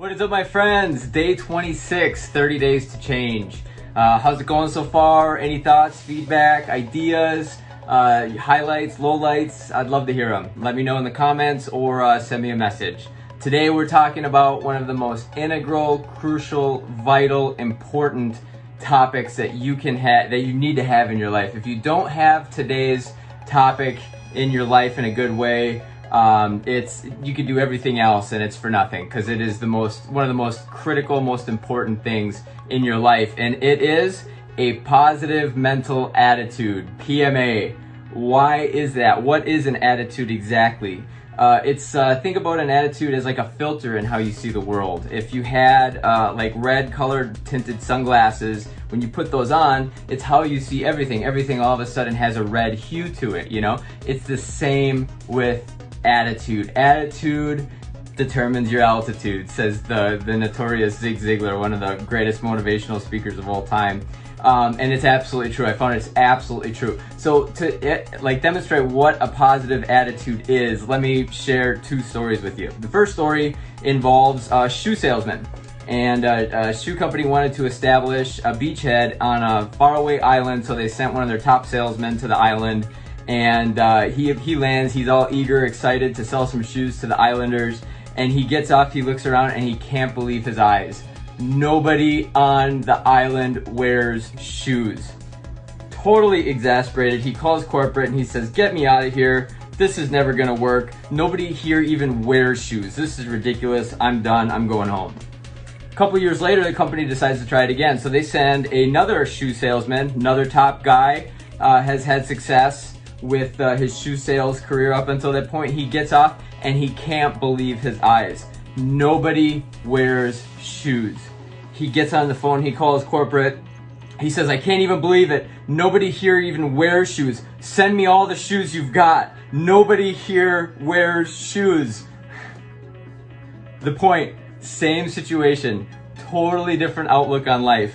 What is up, my friends? Day 26, 30 days to change. How's it going so far? Any thoughts, feedback, ideas, highlights, lowlights? I'd love to hear them. Let me know in the comments or send me a message. Today we're talking about one of the most integral, crucial, vital, important topics that you need to have in your life. If you don't have today's topic in your life in a good way, you can do everything else and it's for nothing, because it is one of the most critical, most important things in your life, and it is a positive mental attitude, PMA. Why is that? What is an attitude exactly? Think about an attitude as like a filter in how you see the world. If you had like red colored tinted sunglasses, when you put those on, it's how you see everything. Everything all of a sudden has a red hue to it, you know? It's the same with attitude. Attitude determines your altitude, says the notorious Zig Ziglar, one of the greatest motivational speakers of all time. And it's absolutely true. I found it's absolutely true. So to demonstrate what a positive attitude is, let me share two stories with you. The first story involves a shoe salesman, and a shoe company wanted to establish a beachhead on a faraway island, so they sent one of their top salesmen to the island. And he lands, he's all eager, excited to sell some shoes to the islanders, and he gets off, he looks around, and he can't believe his eyes. Nobody on the island wears shoes. Totally exasperated, he calls corporate and he says, "Get me out of here, this is never gonna work. Nobody here even wears shoes. This is ridiculous, I'm done, I'm going home." A couple years later, the company decides to try it again, so they send another shoe salesman, another top guy, has had success with his shoe sales career up until that point. He gets off and he can't believe his eyes. Nobody wears shoes. He gets on the phone, he calls corporate. He says, "I can't even believe it. Nobody here even wears shoes. Send me all the shoes you've got. Nobody here wears shoes." The point, same situation, totally different outlook on life.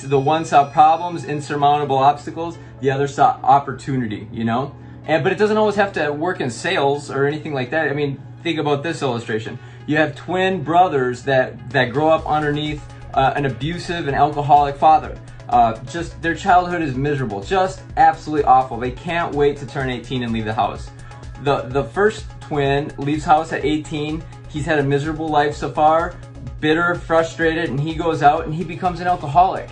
The one saw problems, insurmountable obstacles, the other saw opportunity, you know? But it doesn't always have to work in sales or anything like that. I mean, think about this illustration. You have twin brothers that grow up underneath an abusive and alcoholic father. Just their childhood is miserable, just absolutely awful. They can't wait to turn 18 and leave the house. The first twin leaves house at 18. He's had a miserable life so far, bitter, frustrated, and he goes out and he becomes an alcoholic.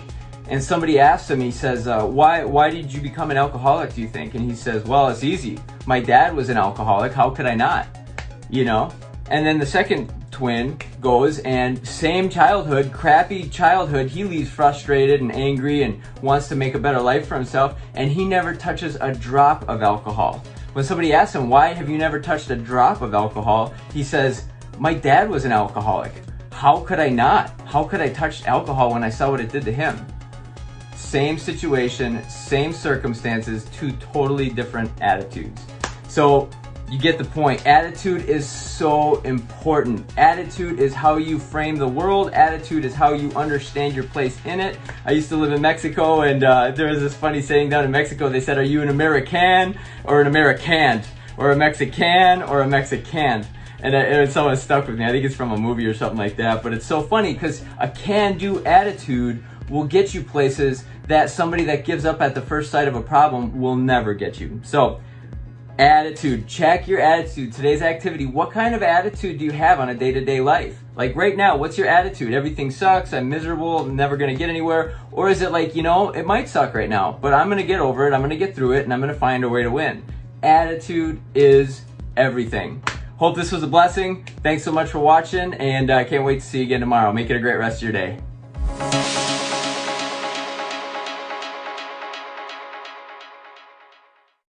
And somebody asks him, he says, why did you become an alcoholic, do you think? And he says, "Well, it's easy. My dad was an alcoholic, how could I not?" You know? And then the second twin goes and same childhood, crappy childhood, he leaves frustrated and angry and wants to make a better life for himself, and he never touches a drop of alcohol. When somebody asks him, "Why have you never touched a drop of alcohol?" he says, "My dad was an alcoholic. How could I not? How could I touch alcohol when I saw what it did to him?" Same situation, same circumstances, two totally different attitudes. So you get the point. Attitude is so important. Attitude is how you frame the world. Attitude is how you understand your place in it. I used to live in Mexico, and there was this funny saying down in Mexico. They said, "Are you an American or an Americant? Or a Mexican or a Mexicant?" And someone stuck with me. I think it's from a movie or something like that. But it's so funny because a can-do attitude will get you places that somebody that gives up at the first sight of a problem will never get you. So, attitude. Check your attitude. Today's activity. What kind of attitude do you have on a day-to-day life? Like right now, what's your attitude? Everything sucks, I'm miserable, I'm never gonna get anywhere. Or is it like, you know, it might suck right now, but I'm gonna get over it, I'm gonna get through it, and I'm gonna find a way to win. Attitude is everything. Hope this was a blessing. Thanks so much for watching, and I can't wait to see you again tomorrow. Make it a great rest of your day.